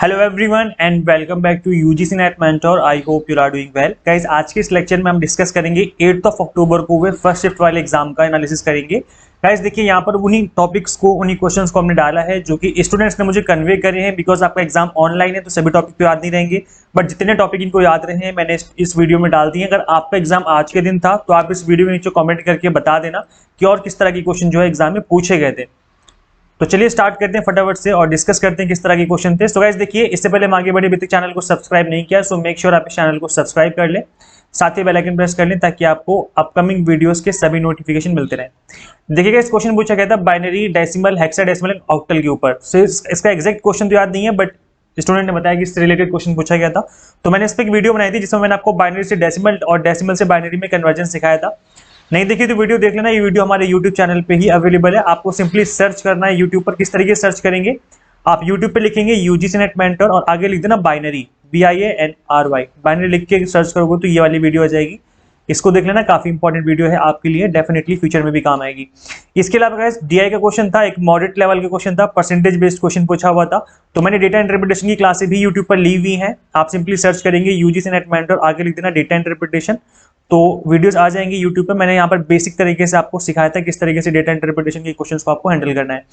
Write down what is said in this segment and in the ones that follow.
Hello everyone and welcome back to UGC NET mentor. I hope you are doing well guys. आज के इस lecture में हम discuss करेंगे 8 अक्टूबर को हुए फर्स्ट शिफ्ट वाले एग्जाम का एनालिसिस करेंगे। गाइस देखिए यहाँ पर उन्हीं टॉपिक्स को उन्हीं क्वेश्चंस को हमने डाला है जो कि स्टूडेंट्स ने मुझे कन्वे करे हैं। बिकॉज आपका एग्जाम ऑनलाइन है तो सभी टॉपिक तो याद नहीं रहेंगे, बट जितने टॉपिक इनको याद रहे हैं मैंने इस वीडियो में डाल दिए। अगर आपका एग्जाम आज के दिन था तो आप इस वीडियो में नीचे कॉमेंट करके बता देना कि और किस तरह के क्वेश्चन जो है एग्जाम में पूछे गए थे। तो चलिए स्टार्ट करते हैं फटाफट से और डिस्कस करते हैं किस तरह के क्वेश्चन थे। सो गाइस देखिए, इससे पहले हम आगे बढ़े, अभी तक चैनल को सब्सक्राइब नहीं किया सो मेक श्योर आप इस चैनल को सब्सक्राइब कर लें, साथ ही बेल आइकन प्रेस कर लें ताकि आपको अपकमिंग वीडियोस के सभी नोटिफिकेशन मिलते रहें। देखिएगा इस क्वेश्चन पूछा गया था binary, decimal, hexadecimal and octal के ऊपर। सो इसका एग्जैक्ट क्वेश्चन तो याद नहीं है, बट स्टूडेंट ने बताया कि इससे रिलेटेड क्वेश्चन पूछा गया था। तो मैंने इस पर एक वीडियो बनाई थी जिसमें मैंने आपको बाइनरी से डेसिमल और डेसिमल से बाइनरी में कन्वर्जन सिखाया था। नहीं देखिए तो वीडियो देख लेना, ये वीडियो हमारे YouTube चैनल पे ही अवेलेबल है। आपको सिंपली सर्च करना है YouTube पर। किस तरीके से सर्च करेंगे, आप YouTube पे लिखेंगे यूजीसी नेट मेंटर और आगे लिख देना बाइनरी, BIANRY, बाइनरी लिख के सर्च करोगे तो ये वाली वीडियो आ जाएगी। इसको देख लेना, काफी इंपॉर्टेंट वीडियो है आपके लिए, डेफिनेटली फ्यूचर में भी काम आएगी। इसके अलावा गाइस DI का क्वेश्चन था, एक मॉडरेट लेवल का क्वेश्चन था, परसेंटेज बेस्ड क्वेश्चन पूछा हुआ था। तो मैंने डेटा इंटरप्रिटेशन की क्लासेस भी यूट्यूब पर ली हुई हैं। आप सिंपली सर्च करेंगे यूजीसी नेट मेंटर, आगे लिख देना डेटा इंटरप्रिटेशन, तो वीडियोस आ जाएंगे यूट्यूब पे। मैंने यहाँ पर बेसिक तरीके से आपको सिखाया था किस तरीके से डेटा इंटरप्रिटेशन के क्वेश्चंस को आपको हैंडल करना है।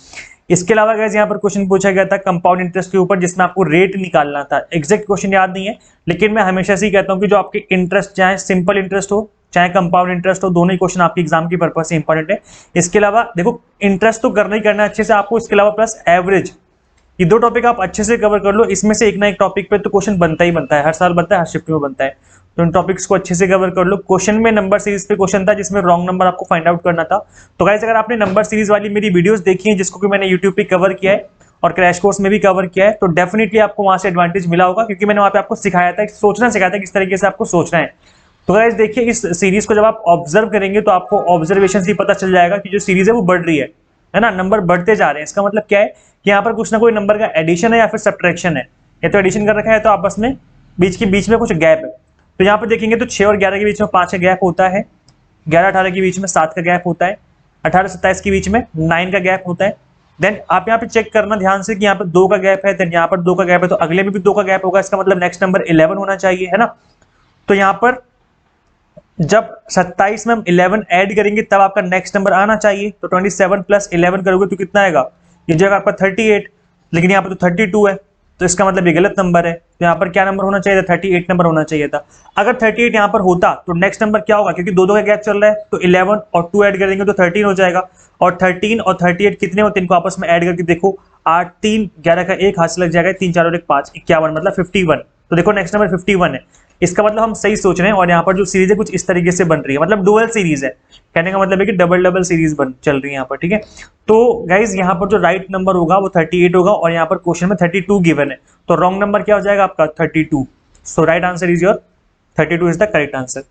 इसके अलावा गाइस यहाँ पर क्वेश्चन पूछा गया था कंपाउंड इंटरेस्ट के ऊपर, जिसमें आपको रेट निकालना था। एग्जैक्ट क्वेश्चन याद नहीं है, लेकिन मैं हमेशा से ही कहता हूँ कि जो आपके इंटरेस्ट, चाहे सिंपल इंटरेस्ट हो चाहे कंपाउंड इंटरेस्ट हो, दोनों ही क्वेश्चन आपके एग्जाम की पर्पज से इंपॉर्टेंट है। इसके अलावा देखो, इंटरेस्ट तो करना ही करना है अच्छे से आपको, इसके अलावा प्लस एवरेज, ये दो टॉपिक आप अच्छे से कवर कर लो। इसमें से एक ना एक टॉपिक पे तो क्वेश्चन बनता ही बनता है, हर साल बनता है, हर शिफ्ट में बनता है। तो इन टॉपिक्स को अच्छे से कवर कर लो। क्वेश्चन में नंबर सीरीज पे क्वेश्चन था जिसमें रॉन्ग नंबर आपको फाइंड आउट करना था। तो गाइस अगर आपने नंबर सीरीज वाली मेरी वीडियोस देखी है, जिसको कि मैंने यूट्यूब पे कवर किया है और क्रैश कोर्स में भी कवर किया है, तो डेफिनेटली आपको वहां से एडवांटेज मिला होगा, क्योंकि मैंने वहां पे आपको सिखाया था, सोचना सिखाया था किस तरीके से आपको सोचना है। तो गाइस देखिए, इस सीरीज को जब आप ऑब्जर्व करेंगे तो आपको ऑब्जर्वेशन से पता चल जाएगा कि जो सीरीज है वो बढ़ रही है ना, नंबर बढ़ते जा रहे हैं। इसका मतलब क्या है कि यहाँ पर कुछ ना कोई नंबर का एडिशन है या फिर सब्ट्रैक्शन है। या तो एडिशन कर रखा है तो आपस में बीच में कुछ गैप है। तो यहाँ पर देखेंगे तो 6 और 11 के बीच में 5 का गैप होता है, 11-18 के बीच में 7 का गैप होता है, 18-27 के बीच में 9 का गैप होता है। देन आप यहाँ पे चेक करना ध्यान से कि यहाँ पर 2 का गैप है, देन यहाँ पर 2 का गैप है, तो अगले में भी 2 का गैप होगा। इसका मतलब नेक्स्ट नंबर 11 होना चाहिए, है ना। तो यहाँ पर जब 27 में हम 11 ऐड करेंगे तब आपका नेक्स्ट नंबर आना चाहिए। तो 27 + 11 करोगे तो कितना आएगा, ये जगह आपका 38, लेकिन यहाँ पर तो 32 है, तो इसका मतलब ये गलत नंबर है। तो यहाँ पर क्या नंबर होना चाहिए था, 38 नंबर होना चाहिए था। अगर 38 यहाँ पर होता तो नेक्स्ट नंबर क्या होगा, क्योंकि 2-2 का गैप चल रहा है, तो 11 और 2 ऐड कर देंगे तो 13 हो जाएगा। और 13 और 38 कितने होते हैं, इनको आपस में ऐड करके देखो, 8, 3, 11 का 1 हाथ से लग जाएगा, 3, 4 और 1, 5, 51, मतलब 51। तो देखो नेक्स्ट नंबर 51 है। इसका मतलब हम सही सोच रहे हैं। और यहाँ पर जो सीरीज है कुछ इस तरीके से बन रही है, मतलब डुअल सीरीज है। कहने का मतलब है कि डबल सीरीज चल रही है यहाँ पर, ठीक है। तो गाइज यहाँ पर जो राइट नंबर होगा वो 38 होगा, और यहाँ पर क्वेश्चन में 32 गिवन है, तो रॉन्ग नंबर क्या हो जाएगा आपका 32। So right answer is your 32 is the correct answer.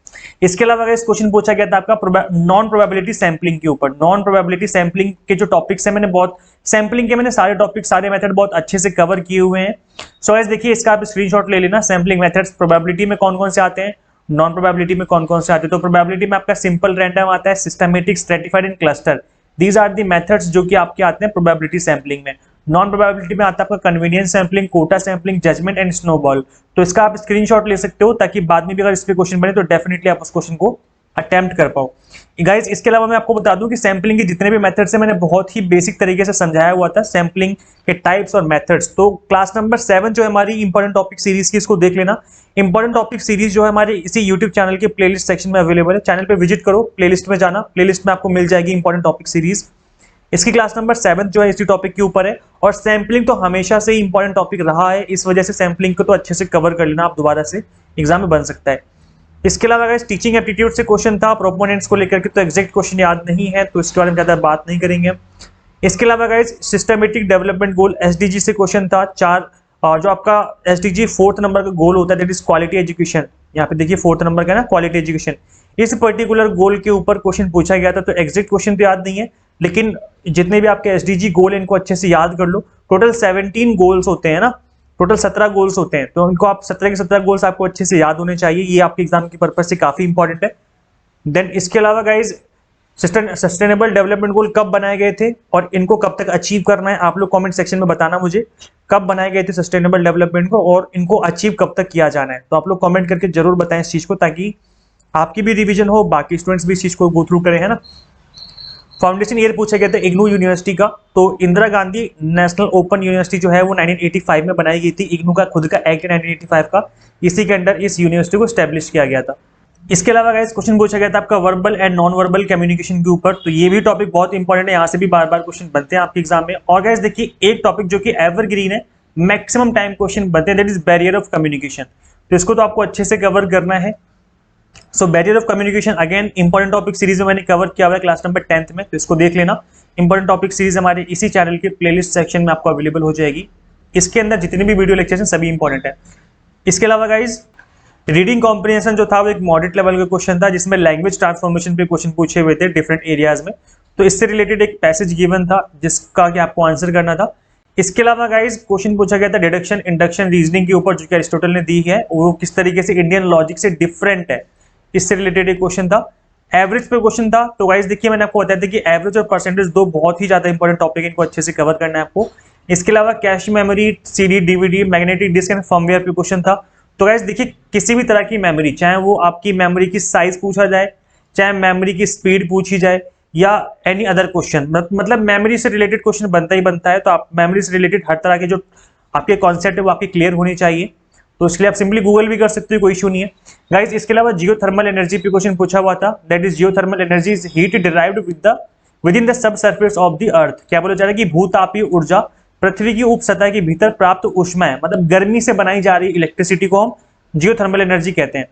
इसके अलावा इस क्वेश्चन पूछा गया था आपका नॉन प्रोबेबिलिटी सैंपलिंग के ऊपर। नॉन प्रोबेबिलिटी सैंपलिंग के जो टॉपिक्स है, मैंने बहुत सैंपलिंग के मैंने सारे टॉपिक, सारे मेथड बहुत अच्छे से कवर किए हुए हैं। सो गाइस देखिए, इसका आप स्क्रीनशॉट ले लेना। सैंपलिंग मेथड्स प्रोबेबिलिटी में कौन कौन से आते हैं, नॉन प्रोबेबिलिटी में कौन कौन से आते हैं। तो प्रोबेबिलिटी में आपका सिंपल रैंडम आता है, systematic, stratified and cluster. These are the methods जो कि आपके आते हैं प्रोबेबिलिटी सैंपलिंग में। नॉन प्रोबेबिलिटी में आता है आपका convenience sampling, quota sampling, judgment and snowball. तो इसका आप स्क्रीनशॉट ले सकते हो ताकि बाद में भी अगर इस पे क्वेश्चन बने तो डेफिनेटली आप उस क्वेश्चन को अटेम्प्ट कर पाओ। गाइस इसके अलावा मैं आपको बता दूं कि सैंपलिंग के जितने भी मेथड्स हैं मैंने बहुत ही बेसिक तरीके से समझाया हुआ था, सैंपलिंग के टाइप्स और मेथड्स। तो क्लास नंबर 7 जो है हमारी इंपॉर्टेंट टॉपिक सीरीज की, इसको देख लेना। इंपॉर्टेंट टॉपिक सीरीज जो है हमारे इसी यूट्यूब चैनल के प्लेलिस्ट सेक्शन में अवेलेबल है। चैनल पे विजिट करो, प्लेलिस्ट में जाना, प्लेलिस्ट में आपको मिल जाएगी इंपॉर्टेंट टॉपिक सीरीज। इसकी क्लास नंबर 7 जो है इसी टॉपिक के ऊपर है। और सैंपलिंग तो हमेशा से ही इंपॉर्टेंट टॉपिक रहा है, इस वजह से सैंपलिंग को तो अच्छे से कवर कर लेना, आप दोबारा से एग्जाम में बन सकता है। इसके अलावा गाइस टीचिंग एप्टीट्यूड से क्वेश्चन था प्रोपोनेंट्स को लेकर के, तो एग्जैक्ट क्वेश्चन याद नहीं है तो इसके बारे में ज्यादा बात नहीं करेंगे। इसके अलावा guys systematic development goal SDG से क्वेश्चन था 4, और जो आपका SDG 4th नंबर का गोल होता है दैट इज क्वालिटी एजुकेशन। यहाँ पे देखिए 4th नंबर का ना, क्वालिटी एजुकेशन। इस पर्टिकुलर गोल के ऊपर क्वेश्चन पूछा गया था। तो एग्जैक्ट क्वेश्चन तो याद नहीं है, लेकिन जितने भी आपके SDG गोल है इनको अच्छे से याद कर लो। टोटल 17 गोल्स होते हैं ना, टोटल 17 गोल्स होते हैं, तो इनको आप 17 के 17 गोल्स आपको अच्छे से याद होने चाहिए। ये आपके एग्जाम की पर्पज से काफी इंपॉर्टेंट है। देन इसके अलावा गाइज सस्टेनेबल डेवलपमेंट गोल कब बनाए गए थे और इनको कब तक अचीव करना है, आप लोग कमेंट सेक्शन में बताना मुझे। कब बनाए गए थे सस्टेनेबल डेवलपमेंट को और इनको अचीव कब तक किया जाना है। तो आप लोग कमेंट करके जरूर बताएं इस चीज को, ताकि आपकी भी रिवीजन हो, बाकी स्टूडेंट्स भी इस चीज को गो थ्रू करें, है ना। फाउंडेशन ईयर पूछा गया था इग्नू यूनिवर्सिटी का, तो Indira Gandhi national open university जो है वो 1985 में बनाई गई थी। इग्नू का खुद का एक्ट 1985 का, इसी के अंडर इस यूनिवर्सिटी को स्टैब्लिश किया गया था। इसके अलावा गाइस क्वेश्चन पूछा गया था आपका verbal and non verbal communication के ऊपर, तो ये भी टॉपिक बहुत इंपॉर्टेंट है, यहाँ से भी बार बार क्वेश्चन बनते हैं आपके एग्जाम में। और गाइस देखिए एक टॉपिक जो कि एवरग्रीन है, मैक्सिमम टाइम क्वेश्चन बनते हैं, that is barrier of communication. तो इसको तो आपको अच्छे से कवर करना है। So barrier of communication again important topic series में मैंने कवर किया हुआ है क्लास नंबर 10th में, तो इसको देख लेना। इंपॉर्टेंट टॉपिक सीरीज हमारे इसी चैनल के प्लेलिस्ट सेक्शन में आपको अवेलेबल हो जाएगी। इसके अंदर जितने भी वीडियो लेक्चर्स हैं सभी इंपॉर्टेंट है। इसके अलावा गाइज रीडिंग कॉम्प्रिहेंशन जो था वो एक मॉडरेट लेवल का क्वेश्चन था, जिसमें लैंग्वेज ट्रांसफॉर्मेशन पे क्वेश्चन पूछे हुए थे डिफरेंट एरियाज में। तो इससे रिलेटेड एक पैसेज गिवन था जिसका कि आपको आंसर करना था। इसके अलावा गाइज क्वेश्चन पूछा गया था डिडक्शन, इंडक्शन, रीजनिंग के ऊपर, जो कि अरिस्टोटल ने दी है, वो किस तरीके से इंडियन लॉजिक से डिफरेंट है, इससे रिलेटेड एक क्वेश्चन था। एवरेज पे क्वेश्चन था। तो गाइज देखिए मैंने आपको बताया था कि एवरेज और परसेंटेज दो बहुत ही ज्यादा इंपॉर्टेंट टॉपिक है, इनको अच्छे से कवर करना है आपको। इसके अलावा cache memory, CD, DVD, magnetic disk and firmware पे क्वेश्चन था। तो गाइज देखिए किसी भी तरह की मेमोरी, चाहे वो आपकी मेमोरी की साइज पूछा जाए, चाहे मेमोरी की स्पीड पूछी जाए, या एनी अदर क्वेश्चन, मतलब मेमोरी से रिलेटेड क्वेश्चन बनता ही बनता है। तो आप मेमोरी से रिलेटेड हर तरह के जो आपके कॉन्सेप्ट है वो आपके क्लियर होने चाहिए। तो इसलिए आप सिंपली गूगल भी कर सकते हो, कोई इशू नहीं है गाइज। इसके अलावा जियोथर्मल एनर्जी पे क्वेश्चन पूछा हुआ था, that is geothermal energy is heat derived with in the sub surface of the earth. क्या बोला जा रहा है कि भूतापीय ऊर्जा पृथ्वी की उप सतह के भीतर प्राप्त ऊष्मा है, मतलब गर्मी से बनाई जा रही इलेक्ट्रिसिटी को हम जियोथर्मल एनर्जी कहते हैं।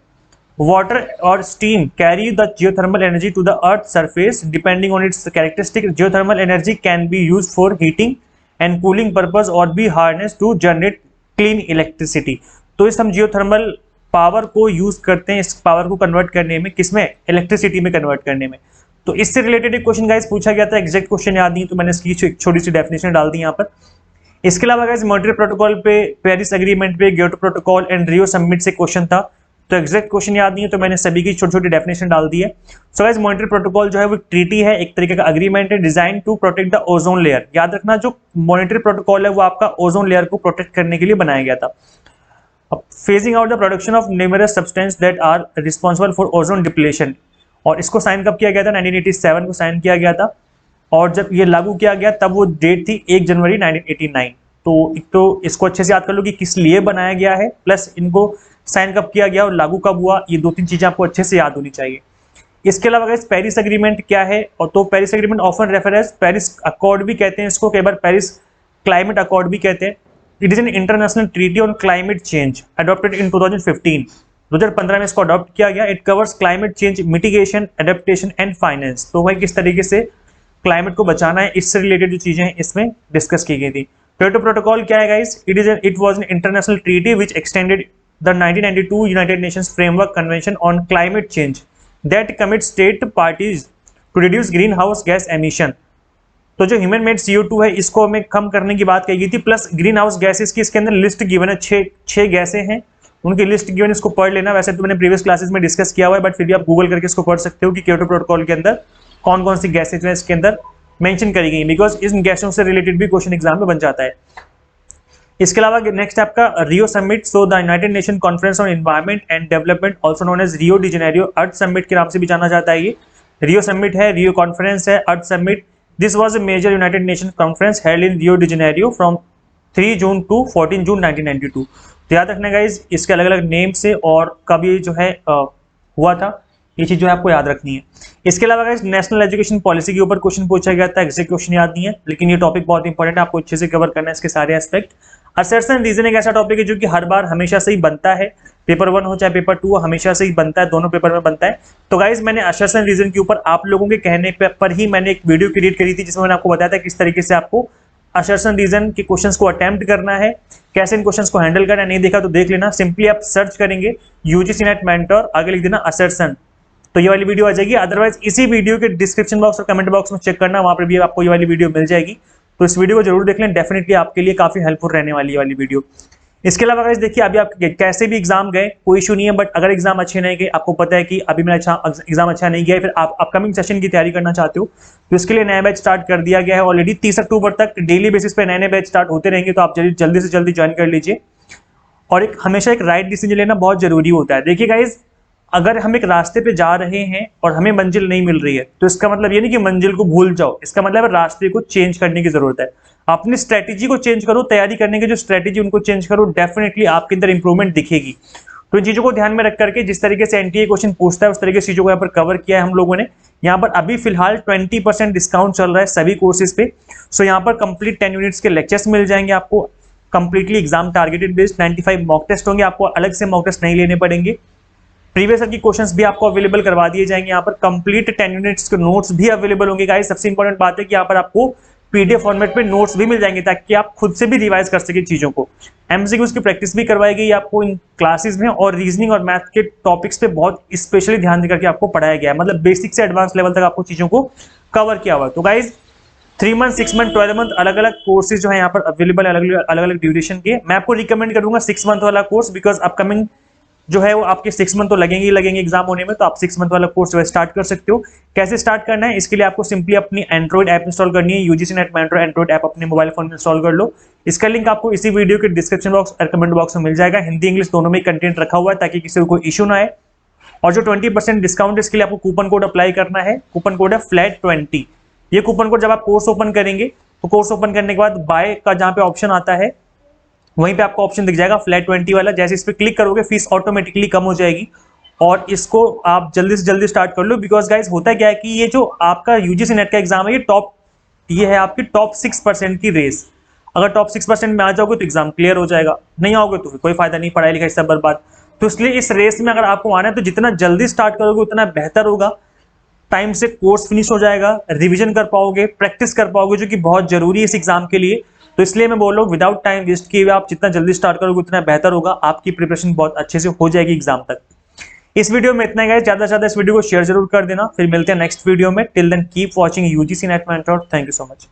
वाटर और steam carry the geothermal energy to the earth surface depending on its characteristic. Geothermal energy can be used for heating and cooling purpose और be harness to generate clean electricity. तो इस हम geothermal power को use करते हैं, इस power को convert करने में, किसमें, इलेक्ट्रिसिटी में कन्वर्ट करने में। तो इससे रिलेटेड एक क्वेश्चन गाइस पूछा गया था, एग्जैक्ट क्वेश्चन याद नहीं तो मैंने इसकी छोटी सी डेफिनेशन डाल दी यहाँ पर। इसके अलावा गाइस मॉन्ट्रियल प्रोटोकॉल पे, पेरिस एग्रीमेंट पे, Kyoto protocol and Rio summit से क्वेश्चन था। तो एग्जैक्ट क्वेश्चन याद नहीं है तो मैंने सभी की छोटी छोटी डेफिनेशन डाल दी है। सो गाइस मॉन्ट्रियल प्रोटोकॉल जो है वो ट्रीटी है, एक तरीके का अग्रीमेंट है, design to protect the ozone layer. याद रखना जो मॉन्ट्रियल प्रोटोकॉल है वो आपका ओजोन लेयर को प्रोटेक्ट करने के लिए बनाया गया था। Phasing out the production of numerous substance that are responsible for ozone depletion, और इसको साइन कब किया गया था, 1987 को साइन किया गया था। और जब ये लागू किया गया तब वो डेट थी 1 जनवरी 1989। तो एक तो इसको अच्छे से याद कर लो कि किस लिए बनाया गया है, प्लस इनको साइन कब किया गया और लागू कब हुआ, ये 2-3 चीजें आपको अच्छे से याद होनी चाहिए। इसके अलावा गाइस पेरिस एग्रीमेंट क्या है, और तो Paris agreement often refer as Paris accord भी कहते हैं इसको, कई बार पेरिस क्लाइमेट अकॉर्ड भी कहते हैं। It is an international treaty on climate change adopted in 2015 में इसको अडॉप्ट किया गया। It covers climate change mitigation, adaptation and finance. तो भाई किस तरीके से क्लाइमेट को बचाना है, इससे रिलेटेड जो चीजें हैं इसमें डिस्कस की गई थी। क्योटो प्रोटोकॉल क्या है guys, it was an international treaty which extended the 1992 United Nations framework convention on climate change that commit state parties to reduce greenhouse gas emission. तो जो ह्यूमन मेड CO2 है इसको हमें कम करने की बात कही गई थी, प्लस ग्रीन हाउस गैसेस की इसके अंदर लिस्ट गिवन है, 6 गैसें हैं, उनकी लिस्ट गिवन, इसको पढ़ लेना। वैसे तो मैंने प्रीवियस क्लासेस में डिस्कस किया हुआ है, बट फिर भी आप गूगल करके इसको पढ़ सकते हो कि क्योटो प्रोटोकॉल के अंदर कौन कौन सी गैसें जो है इसके अंदर मेंशन करी गई, बिकॉज इन गैसों से रिलेटेड भी क्वेश्चन एग्जाम में बन जाता है। इसके अलावा नेक्स्ट आपका Rio summit, so the United Nation conference on environment and development also known as Rio de Janeiro, earth summit के नाम से भी जाना जाता है। ये रियो समिट है, रियो कॉन्फ्रेंस है, earth summit. This was a major United Nation conference held in Rio de Janeiro from 3 June to 14 June 1992। तो याद रखना गाइज इसके अलग अलग नेम से और कब ये जो है हुआ था, ये चीज जो है आपको याद रखनी है। इसके अलावा गाइस नेशनल एजुकेशन पॉलिसी के ऊपर क्वेश्चन पूछा गया था, एग्जैक्ट क्वेश्चन याद नहीं है, लेकिन ये टॉपिक बहुत इंपॉर्टेंट है, आपको अच्छे से कवर करना है इसके सारे एस्पेक्ट। असर्शन रीजन एक ऐसा टॉपिक है जो कि हर बार हमेशा से ही बनता है, पेपर 1 हो चाहे पेपर 2 हमेशा से ही बनता है, दोनों पेपर में बनता है। तो गाइज मैंने असर्शन रीजन के ऊपर आप लोगों के कहने पर ही मैंने एक वीडियो क्रिएट करी थी, जिसमें मैंने आपको बताया था किस तरीके से आपको असर्शन रीजन के क्वेश्चंस को अटेम्प्ट करना है, कैसे इन क्वेश्चंस को हैंडल करना है। नहीं देखा तो देख लेना, सिंपली आप सर्च करेंगे यूजीसी नेट मेंटर, आगे लिख देना असर्शन, तो ये वाली वीडियो आ जाएगी। अदरवाइज इसी वीडियो के डिस्क्रिप्शन बॉक्स और कमेंट बॉक्स में चेक करना, वहां पर भी आपको ये वाली वीडियो मिल जाएगी। तो इस वीडियो को जरूर देख लें, डेफिनेटली आपके लिए काफी हेल्पफुल रहने वाली ये वाली वीडियो। इसके अलावा गाइस देखिए अभी आप कैसे भी एग्जाम गए कोई इशू नहीं है, बट अगर एग्जाम अच्छे नहीं गए, आपको पता है कि अभी मेरा एग्जाम अच्छा नहीं गया, फिर आप अपकमिंग सेशन की तैयारी करना चाहते हो, तो इसके लिए नया बैच स्टार्ट कर दिया गया है ऑलरेडी। 30 अक्टूबर तक डेली बेसिस पे नए नए बैच स्टार्ट होते रहेंगे, तो आप जल्दी से जल्दी ज्वाइन कर लीजिए। और एक हमेशा एक राइट डिसीजन लेना बहुत जरूरी होता है। देखिए गाइज, अगर हम एक रास्ते पे जा रहे हैं और हमें मंजिल नहीं मिल रही है, तो इसका मतलब ये नहीं कि मंजिल को भूल जाओ, इसका मतलब रास्ते को चेंज करने की जरूरत है। अपनी स्ट्रेटेजी को चेंज करो, तैयारी करने की जो स्ट्रेटेजी उनको चेंज करो, डेफिनेटली आपके अंदर इंप्रूवमेंट दिखेगी। तो इन चीजों को ध्यान में रख करके जिस तरीके से एनटीए क्वेश्चन पूछता है उस तरीके से चीजों को यहाँ पर कवर किया है हम लोगों ने। यहाँ पर अभी फिलहाल 20% डिस्काउंट चल रहा है सभी कोर्सेज पे। सो यहाँ पर कंप्लीट 10 यूनिट्स के लेक्चर्स मिल जाएंगे आपको, completely exam targeted based. 95 mock test होंगे, आपको अलग से मॉक टेस्ट नहीं लेने पड़ेंगे। प्रीवियस ईयर की क्वेश्चंस भी आपको अवेलेबल करवा दिए जाएंगे। यहाँ पर कंप्लीट 10 यूनिट्स के नोट्स भी अवेलेबल होंगे गाइस। सबसे इंपॉर्टेंट बात है कि यहाँ पर आपको पीडीएफ फॉर्मेट में नोट्स भी मिल जाएंगे, ताकि आप खुद से भी रिवाइज कर सके चीजों को। एमसीक्यूज की प्रैक्टिस भी करवाई गई आपको इन क्लासेस में, और रीजनिंग और मैथ के टॉपिक्स पे बहुत स्पेशली ध्यान देकर के आपको पढ़ाया गया है। मतलब बेसिक से एडवांस लेवल तक आपको चीजों को कवर किया हुआ है। तो गाइज 3 मंथ, 6 मंथ, 12 मंथ अलग अलग कोर्सेज जो है यहाँ पर अवेलेबल है, अलग अलग ड्यूरेशन के। मैं आपको रिकमेंड करूंगा 6 मंथ वाला कोर्स, बिकॉज अपकमिंग जो है वो आपके 6 मंथ तो लगेंगे ही लगेंगे एग्जाम होने में, तो आप 6 मंथ वाला कोर्स जो है स्टार्ट कर सकते हो। कैसे स्टार्ट करना है, इसके लिए आपको सिंपली अपनी एंड्रॉइड ऐप इंस्टॉल करनी है। UGC NET mentor Android app अपने मोबाइल फोन में इंस्टॉल कर लो। इसका लिंक आपको इसी वीडियो के डिस्क्रिप्शन बॉक्स और कमेंट बॉक्स में मिल जाएगा। हिंदी इंग्लिश दोनों में कंटेंट रखा हुआ है, ताकि किसी को कोई इशू ना आए। और जो 20% डिस्काउंट, इसके लिए आपको कूपन कोड अप्लाई करना है। कूपन कोड है FLAT20। ये कूपन कोड जब आप कोर्स ओपन करेंगे, तो कोर्स ओपन करने के बाद बाय का जहां पे ऑप्शन आता है, वहीं पे आपको ऑप्शन दिख जाएगा FLAT20 वाला। जैसे इस पे क्लिक करोगे, फीस ऑटोमेटिकली कम हो जाएगी, और इसको आप जल्दी से जल्दी स्टार्ट कर लो। बिकॉज गाइज होता क्या है कि ये जो आपका यूजीसी नेट का एग्जाम है, ये है आपकी टॉप 6% की रेस। अगर टॉप 6% में आ जाओगे तो एग्जाम क्लियर हो जाएगा, नहीं आओगे तो कोई फायदा नहीं, पढ़ाई लिखाई सब बर्बाद। तो इसलिए इस रेस में अगर आपको आना है, तो जितना जल्दी स्टार्ट करोगे उतना बेहतर होगा। टाइम से कोर्स फिनिश हो जाएगा, रिविजन कर पाओगे, प्रैक्टिस कर पाओगे, जो कि बहुत जरूरी है इस एग्जाम के लिए। तो इसलिए मैं बोल रहा हूँ, विदाउट टाइम वेस्ट किए हुए आप जितना जल्दी स्टार्ट करोगे उतना बेहतर होगा। आपकी प्रिपरेशन बहुत अच्छे से हो जाएगी एग्जाम तक। इस वीडियो में इतना ही गाइस, ज्यादा से ज्यादा इस वीडियो को शेयर जरूर कर देना। फिर मिलते हैं नेक्स्ट वीडियो में। Till then keep watching UGC NET mentor. Thank you so much.